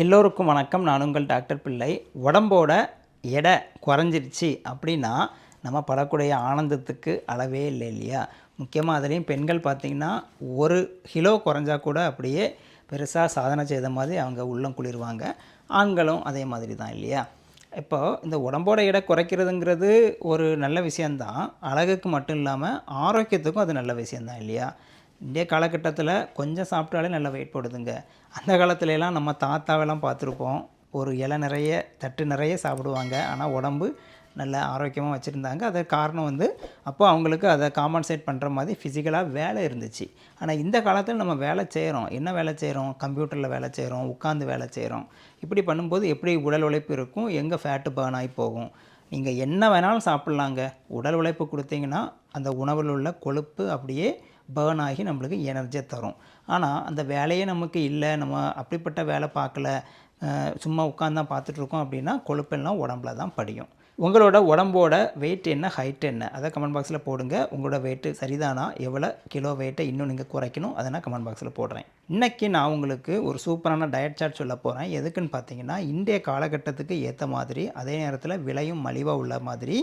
எல்லோருக்கும் வணக்கம். நான் உங்கள் டாக்டர் பிள்ளை. உடம்போட எடை குறைஞ்சிருச்சு அப்படின்னா நம்ம படக்கூடிய ஆனந்தத்துக்கு அளவே இல்லை இல்லையா? முக்கியமாக அதுலேயும் பெண்கள் பார்த்திங்கன்னா 1 கிலோ குறைஞ்சா கூட அப்படியே பெருசாக சாதனை செய்த மாதிரி அவங்க உள்ளம் குளிர்வாங்க. ஆண்களும் அதே மாதிரி தான் இல்லையா? இப்போது இந்த உடம்போட எடை குறைக்கிறதுங்கிறது ஒரு நல்ல விஷயந்தான். அழகுக்கு மட்டும் இல்லாமல் ஆரோக்கியத்துக்கும் அது நல்ல விஷயந்தான் இல்லையா? இன்றைய காலகட்டத்தில் கொஞ்சம் சாப்பிட்டாலே நல்லா வெயிட் போடுதுங்க. அந்த காலத்துலலாம் நம்ம தாத்தாவெல்லாம் பார்த்துருப்போம். ஒரு இலை நிறைய தட்டு நிறைய சாப்பிடுவாங்க. ஆனால் உடம்பு நல்ல ஆரோக்கியமாக வச்சுருந்தாங்க. அதுக்கு காரணம் அப்போ அவங்களுக்கு அதை காம்பன்சேட் பண்ணுற மாதிரி ஃபிசிக்கலாக வேலை இருந்துச்சு. ஆனால் இந்த காலத்தில் நம்ம வேலை செய்கிறோம். என்ன வேலை செய்கிறோம்? கம்ப்யூட்டரில் வேலை செய்கிறோம், உட்காந்து வேலை செய்கிறோம். இப்படி பண்ணும்போது எப்படி உடல் உழைப்பு இருக்கும், எங்கே ஃபேட்டு பர்ன் ஆகி போகும். நீங்கள் என்ன வேணாலும் சாப்பிட்லாங்க. உடல் உழைப்பு கொடுத்தீங்கன்னா அந்த உணவில் உள்ள கொழுப்பு அப்படியே பர்ன் ஆகி நம்மளுக்கு எனர்ஜியை தரும். ஆனால் அந்த வேலையே நமக்கு இல்லை, நம்ம அப்படிப்பட்ட வேலை பார்க்கல, சும்மா உட்காந்து தான் பார்த்துட்ருக்கோம் அப்படின்னா கொழுப்பெல்லாம் உடம்புல தான் படியும். உங்களோட உடம்போட வெயிட் என்ன, ஹைட் என்ன, அதை கமெண்ட் பாக்ஸில் போடுங்க. உங்களோட வெயிட்டு சரிதானா, எவ்வளோ கிலோ வெயிட்டை இன்னும் நீங்கள் குறைக்கணும், அதை நான் கமெண்ட் பாக்ஸில் போடுறேன். இன்றைக்கி நான் உங்களுக்கு ஒரு சூப்பரான டயட் சார்ட் சொல்ல போகிறேன். எதுக்குன்னு பார்த்தீங்கன்னா இன்றைய காலகட்டத்துக்கு ஏற்ற மாதிரி, அதே நேரத்தில் விலையும் மலிவாக உள்ள மாதிரி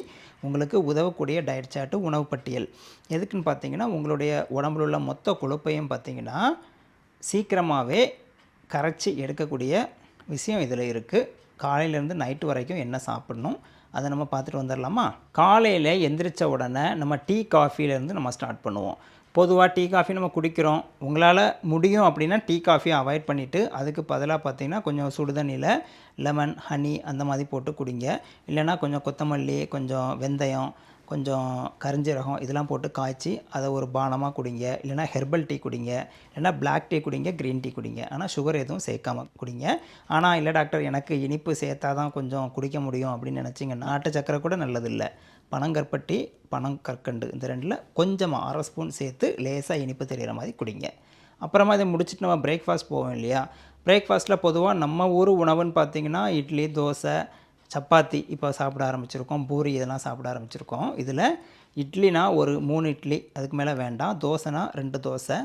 உங்களுக்கு உதவக்கூடிய டயட் சார்ட்டு, உணவு பட்டியல். எதுக்குன்னு பார்த்தீங்கன்னா உங்களுடைய உடம்புல உள்ள மொத்த கொழுப்பையும் பார்த்தீங்கன்னா சீக்கிரமாகவே கரைச்சி எடுக்கக்கூடிய விஷயம் இதில் இருக்குது. காலையிலேருந்து நைட்டு வரைக்கும் என்ன சாப்பிட்ணும் அதை நம்ம பார்த்துட்டு வந்துடலாமா? காலையில் எந்திரிச்ச உடனே நம்ம டீ காஃபிலேருந்து நம்ம ஸ்டார்ட் பண்ணுவோம். பொதுவாக டீ காஃபி நம்ம குடிக்கிறோம். உங்களால் முடியும் அப்படின்னா டீ காஃபியை அவாய்ட் பண்ணிவிட்டு அதுக்கு பதிலாக பார்த்திங்கன்னா கொஞ்சம் சுடுதண்ணியில் லெமன், ஹனி அந்த மாதிரி போட்டு குடிங்க. இல்லைனா கொஞ்சம் கொத்தமல்லி, கொஞ்சம் வெந்தயம், கொஞ்சம் கரிஞ்சீரகம் இதெல்லாம் போட்டு காய்ச்சி அதை ஒரு பானமாக குடிங்க. இல்லைனா ஹெர்பல் டீ குடிங்க, இல்லைனா பிளாக் டீ குடிங்க, க்ரீன் டீ குடிங்க. ஆனால் சுகர் எதுவும் சேர்க்காமல் குடிங்க. ஆனால் இல்லை டாக்டர் எனக்கு இனிப்பு சேர்த்தா தான் கொஞ்சம் குடிக்க முடியும் அப்படின்னு நினச்சிங்கன்னா நாட்டு சக்கரை கூட நல்லதில்லை. பனங்கற்பட்டி, பனங்கற்கண்டு இந்த ரெண்டில் கொஞ்சமாக 1/2 ஸ்பூன் சேர்த்து லேசாக இனிப்பு தெரிகிற மாதிரி குடிங்க. அப்புறமா இதை முடிச்சுட்டு நம்ம பிரேக்ஃபாஸ்ட் போவோம் இல்லையா? பிரேக்ஃபாஸ்ட்டில் பொதுவாக நம்ம ஊர் உணவுன்னு பார்த்திங்கன்னா இட்லி, தோசை, சப்பாத்தி இப்போ சாப்பிட ஆரம்பிச்சிருக்கோம், பூரி இதெல்லாம் சாப்பிட ஆரம்பிச்சிருக்கோம். இதில் இட்லினா ஒரு 3 இட்லி, அதுக்கு மேலே வேண்டாம். தோசைனா 2 தோசை,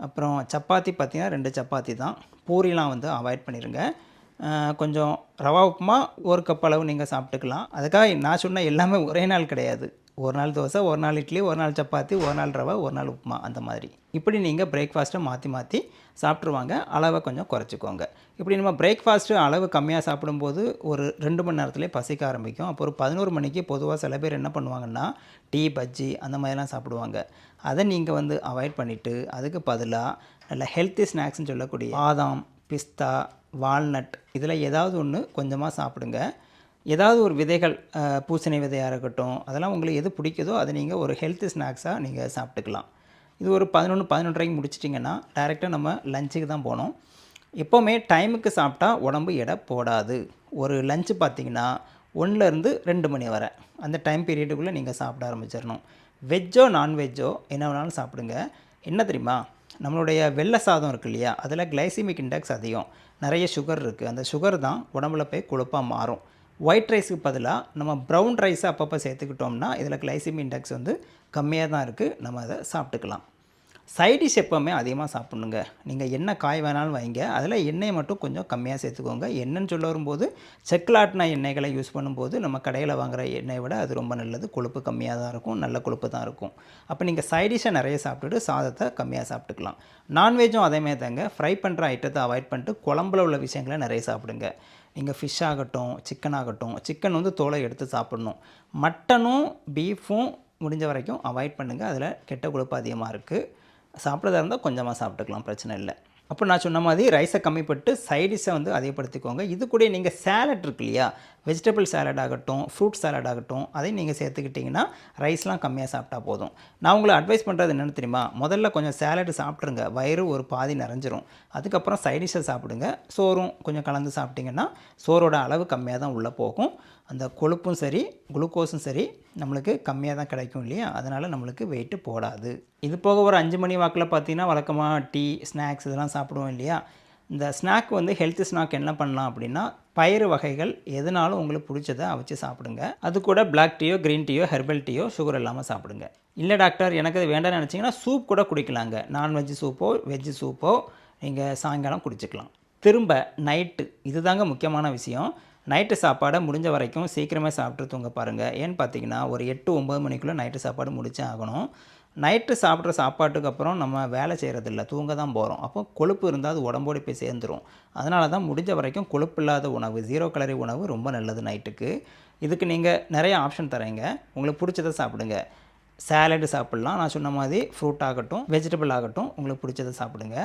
அப்புறம் சப்பாத்தி பார்த்திங்கன்னா 2 சப்பாத்தி தான். பூரிலாம் அவாய்ட் பண்ணிடுங்க. கொஞ்சம் ரவா உப்புமா 1 கப் அளவு நீங்கள் சாப்பிட்டுக்கலாம். அதுக்காக நான் சொன்ன எல்லாமே ஒரே நாள் கிடையாது. ஒரு நாள் தோசை, ஒரு நாள் இட்லி, ஒரு நாள் சப்பாத்தி, ஒரு நாள் ரவை, ஒரு நாள் உப்புமா அந்த மாதிரி. இப்படி நீங்கள் பிரேக்ஃபாஸ்ட்டை மாற்றி மாற்றி சாப்பிட்ருவாங்க. அளவை கொஞ்சம் குறைச்சிக்கோங்க. இப்படி நம்ம பிரேக்ஃபாஸ்ட்டு அளவு கம்மியாக சாப்பிடும்போது ஒரு 2 மணி நேரத்துலேயே பசிக்க ஆரம்பிக்கும். அப்போ ஒரு 11 மணிக்கு பொதுவாக சில பேர் என்ன பண்ணுவாங்கன்னா டீ, பஜ்ஜி அந்த மாதிரிலாம் சாப்பிடுவாங்க. அதை நீங்கள் அவாய்ட் பண்ணிவிட்டு அதுக்கு பதிலாக நல்ல ஹெல்த்தி ஸ்நாக்ஸ்ன்னு சொல்லக்கூடிய பாதாம், பிஸ்தா, வால்நட் இதில் ஏதாவது ஒன்று கொஞ்சமாக சாப்பிடுங்க. ஏதாவது ஒரு விதைகள், பூசணி விதையாக இருக்கட்டும், அதெல்லாம் உங்களுக்கு எது பிடிக்குதோ அதை நீங்கள் ஒரு ஹெல்த்தி ஸ்நாக்ஸாக நீங்கள் சாப்பிட்டுக்கலாம். இது ஒரு 11, 11:30க்கு முடிச்சிட்டிங்கன்னா டைரெக்டாக நம்ம லஞ்சுக்கு தான் போகணும். எப்போவுமே டைமுக்கு சாப்பிட்டா உடம்பு எடை போடாது. ஒரு லஞ்சு பார்த்திங்கன்னா 1லேருந்து 2 மணி வரை அந்த டைம் பீரியடுக்குள்ளே நீங்கள் சாப்பிட ஆரம்பிச்சிடணும். வெஜ்ஜோ நான்வெஜ்ஜோ என்ன வேணாலும் சாப்பிடுங்க. என்ன தெரியுமா, நம்மளுடைய வெள்ளை சாதம் இருக்குது இல்லையா, அதில் கிளைசிமிக் இண்டெக்ஸ் அதிகம், நிறைய சுகர் இருக்குது. அந்த சுகர் தான் உடம்புல போய் கொழுப்பாக மாறும். ஒயிட் ரைஸுக்கு பதிலாக நம்ம ப்ரௌன் ரைஸை அப்பப்போ சேர்த்துக்கிட்டோம்னா இதில் கிளைசிமிக் இண்டெக்ஸ் கம்மியாக தான் இருக்குது, நம்ம அதை சாப்பிட்டுக்கலாம். சைடிஷ் எப்போவுமே அதிகமாக சாப்பிட்ணுங்க. நீங்கள் என்ன காய் வேணாலும் வைங்க, அதில் எண்ணெயை மட்டும் கொஞ்சம் கம்மியாக சேர்த்துக்கோங்க. எண்ணெய்ன்னு சொல்ல வரும்போது செக்குலாட்டின எண்ணெய்களை யூஸ் பண்ணும்போது நம்ம கடையில் வாங்குகிற எண்ணெயை விட அது ரொம்ப நல்லது. கொழுப்பு கம்மியாக தான் இருக்கும், நல்ல கொழுப்பு தான் இருக்கும். அப்போ நீங்கள் சைடிஷை நிறைய சாப்பிட்டுட்டு சாதத்தை கம்மியாக சாப்பிட்டுக்கலாம். நான்வெஜ்ஜும் அதேமாதிரி தாங்க. ஃப்ரை பண்ணுற ஐட்டத்தை அவாய்ட் பண்ணிட்டு குழம்புல உள்ள விஷயங்களை நிறைய சாப்பிடுங்க. நீங்கள் ஃபிஷ் ஆகட்டும், சிக்கன் ஆகட்டும், சிக்கன் தோலை எடுத்து சாப்பிடணும். மட்டனும் பீஃபும் முடிஞ்ச வரைக்கும் அவாய்ட் பண்ணுங்கள். அதில் கெட்ட கொழுப்பு அதிகமாக இருக்குது. சாப்பிட்றதா இருந்தால் கொஞ்சமாக சாப்பிட்டுக்கலாம், பிரச்சனை இல்லை. அப்போ நான் சொன்ன மாதிரி ரைஸை கம்மி பண்ணிட்டு சைடிஷை அதிகப்படுத்திக்கோங்க. இது கூட நீங்கள் சேலட் இருக்கு இல்லையா, வெஜிடபிள் சேலட் ஆகட்டும், ஃப்ரூட் சேலட் ஆகட்டும், அதையும் நீங்கள் சேர்த்துக்கிட்டிங்கன்னா ரைஸ்லாம் கம்மியாக சாப்பிட்டா போதும். நான் உங்களை அட்வைஸ் பண்ணுறது என்னென்னு தெரியுமா, முதல்ல கொஞ்சம் சேலட் சாப்பிட்ருங்க, வயிறு ஒரு பாதி நிறைஞ்சிரும். அதுக்கப்புறம் சைடிஷை சாப்பிடுங்க. சோறும் கொஞ்சம் கலந்து சாப்பிட்டிங்கன்னா சோறோட அளவு கம்மியாக தான் உள்ளே போகும். அந்த கொழுப்பும் சரி, குளுக்கோஸும் சரி நம்மளுக்கு கம்மியாக தான் கிடைக்கும் இல்லையா, அதனால் நம்மளுக்கு வெயிட்டு போடாது. இது போக ஒரு 5 மணி வாக்கில் பார்த்திங்கன்னா வழக்கமாக டீ, ஸ்நாக்ஸ் இதெல்லாம் சாப்பிடுவோம் இல்லையா. இந்த ஸ்நாக் ஹெல்த்தி ஸ்நாக் என்ன பண்ணலாம் அப்படின்னா, பயிறு வகைகள் எதுனாலும் உங்களுக்கு பிடிச்சதை அவிச்சு சாப்பிடுங்க. அது கூட பிளாக் டீயோ, க்ரீன் டீயோ, ஹெர்பல் டீயோ சுகர் இல்லாமல் சாப்பிடுங்க. இல்லை டாக்டர் எனக்கு அது வேண்டாம்னு நினச்சிங்கன்னா சூப் கூட குடிக்கலாங்க. நான்வெஜ் சூப்போ வெஜ்ஜு சூப்போ நீங்கள் சாயங்காலம் குடிச்சிக்கலாம். திரும்ப நைட்டு இதுதாங்க முக்கியமான விஷயம். நைட்டு சாப்பாடை முடிஞ்ச வரைக்கும் சீக்கிரமே சாப்பிட்டு தூங்க பாருங்கள். ஏன்னு பார்த்தீங்கன்னா ஒரு 8-9 மணிக்குள்ளே நைட்டு சாப்பாடு முடிச்சே ஆகணும். நைட்டு சாப்பிட்ற சாப்பாட்டுக்கு அப்புறம் நம்ம வேலை செய்கிறதில்ல, தூங்க தான் போகிறோம். அப்போ கொழுப்பு இருந்தால் அது உடம்போடு போய் சேர்ந்துரும். அதனால தான் முடிஞ்ச வரைக்கும் கொழுப்பு இல்லாத உணவு, 0 கலரி உணவு ரொம்ப நல்லது நைட்டுக்கு. இதுக்கு நீங்கள் நிறைய ஆப்ஷன் தரேங்க. உங்களுக்கு பிடிச்சத சாப்பிடுங்க. சேலடு சாப்பிட்லாம். நான் சொன்ன மாதிரி ஃப்ரூட் ஆகட்டும், வெஜிடபிள் ஆகட்டும், உங்களுக்கு பிடிச்சத சாப்பிடுங்க.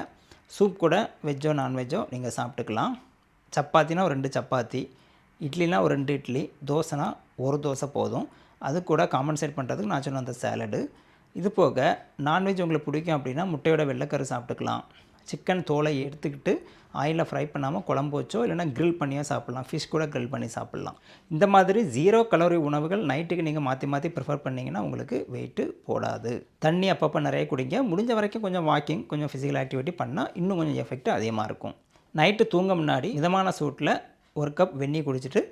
சூப் கூட வெஜ்ஜோ நான்வெஜ்ஜோ நீங்கள் சாப்பிட்டுக்கலாம். சப்பாத்தினா ஒரு 2 சப்பாத்தி, இட்லினா ஒரு 2 இட்லி, தோசைனா ஒரு தோசை போதும். அது கூட காம்பன்சேட் பண்ணுறதுக்கு நான் சொன்ன அந்த சேலடு. இது போக நான்வெஜ் உங்களுக்கு பிடிக்கும் அப்படின்னா முட்டையோட வெள்ளைக்கரு சாப்பிட்டுக்கலாம். சிக்கன் தோலை எடுத்துக்கிட்டு ஆயிலில் ஃப்ரை பண்ணாமல் குழம்பு வச்சோ இல்லைனா க்ரில் பண்ணியோ சாப்பிட்லாம். ஃபிஷ் கூட க்ரில் பண்ணி சாப்பிட்லாம். இந்த மாதிரி 0 கலோரி உணவுகள் நைட்டுக்கு நீங்கள் மாற்றி மாற்றி ப்ரிஃபர் பண்ணிங்கன்னா உங்களுக்கு வெயிட்டு போடாது. தண்ணி அப்பப்போ நிறைய குடிங்க. முடிஞ்ச வரைக்கும் கொஞ்சம் வாக்கிங், கொஞ்சம் ஃபிசிக்கல் ஆக்டிவிட்டி பண்ணால் இன்னும் கொஞ்சம் எஃபெக்ட் அதிகமாக இருக்கும். நைட்டு தூங்க முன்னாடி மிதமான சூட்டில் 1 கப் வெந்நீர் குடிச்சிட்டு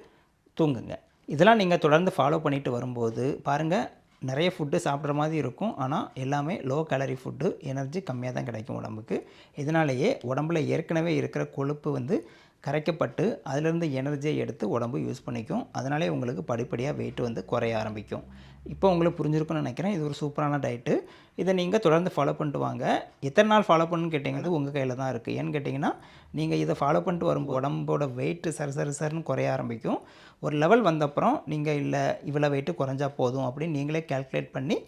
தூங்குங்க. இதெல்லாம் நீங்கள் தொடர்ந்து ஃபாலோ பண்ணிட்டு வரும்போது பாருங்கள், நிறைய ஃபுட்டு சாப்பிட்ற மாதிரி இருக்கும். ஆனால் எல்லாமே லோ கேலரி ஃபுட்டு, எனர்ஜி கம்மியாக தான் கிடைக்கும் உடம்புக்கு. இதனாலேயே உடம்புல ஏற்கனவே இருக்கிற கொழுப்பு வந்து கரைக்கப்பட்டு அதிலிருந்து எனர்ஜியை எடுத்து உடம்பு யூஸ் பண்ணிக்கும். அதனாலே உங்களுக்கு படிப்படியாக வெயிட் வந்து குறைய ஆரம்பிக்கும். இப்போ உங்களுக்கு புரிஞ்சிருக்கும்னு நினைக்கிறேன். இது ஒரு சூப்பரான டயட்டு. இதை நீங்கள் தொடர்ந்து ஃபாலோ பண்ணிட்டு வாங்க. எத்தனை நாள் ஃபாலோ பண்ணணும்னு கேட்டிங்கன்னா உங்கள் கையில் தான் இருக்குது. ஏன்னு கேட்டிங்கன்னா நீங்கள் இதை ஃபாலோ பண்ணிட்டு வரும்போது உடம்போட வெயிட்டு சருன்னு குறைய ஆரம்பிக்கும். ஒரு லெவல் வந்தப்புறம் நீங்கள் இல்லை இவ்வளோ வெயிட்டு குறைஞ்சா போதும் அப்படின்னு நீங்களே கால்குலேட் பண்ணி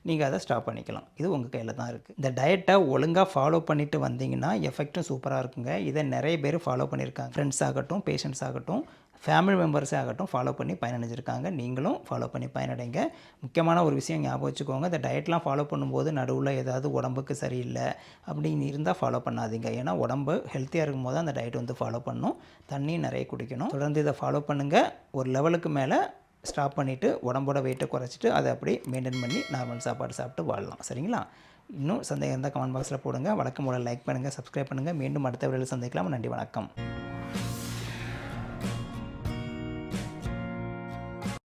நீங்கள் அதை ஸ்டாப் பண்ணிக்கலாம். இது உங்கள் கையில் தான் இருக்குது. இந்த டயட்டை ஒழுங்காக ஃபாலோ பண்ணிவிட்டு வந்தீங்கன்னா எஃபெக்ட்டும் சூப்பராக இருக்குங்க. இதை நிறைய பேர் ஃபாலோ பண்ணியிருக்காங்க. ஃப்ரெண்ட்ஸ் ஆகட்டும், பேஷண்ட்ஸ் ஆகட்டும், ஃபேமிலி மெம்பர்ஸே ஆகட்டும் ஃபாலோ பண்ணி பயனடைஞ்சிருக்காங்க. நீங்களும் ஃபாலோ பண்ணி பயனடைங்க. முக்கியமான ஒரு விஷயம் ஞாபகம் வச்சுக்கோங்க, இந்த டயட்லாம் ஃபாலோ பண்ணும்போது நடுவில் ஏதாவது உடம்புக்கு சரியில்லை அப்படின்னு இருந்தால் ஃபாலோ பண்ணாதீங்க. ஏன்னா உடம்பு ஹெல்த்தியாக இருக்கும்போது அந்த டயட் வந்து ஃபாலோ பண்ணணும். தண்ணியும் நிறைய குடிக்கணும். தொடர்ந்து இதை ஃபாலோ பண்ணுங்கள். ஒரு லெவலுக்கு மேலே ஸ்டாப் பண்ணிவிட்டு உடம்போட வெயிட்டை குறைச்சிட்டு அதை அப்படி மெயின்டைன் பண்ணி நார்மல் சாப்பாடு சாப்பிட்டு வாழலாம். சரிங்களா? இன்னும் சந்தேகம் இருந்தால் கமெண்ட் பாக்ஸில் போடுங்க. வழக்கம் போல லைக் பண்ணுங்கள், சப்ஸ்கிரைப் பண்ணுங்கள். மீண்டும் அடுத்த வீடியோவில் சந்திக்கலாம். நன்றி, வணக்கம்.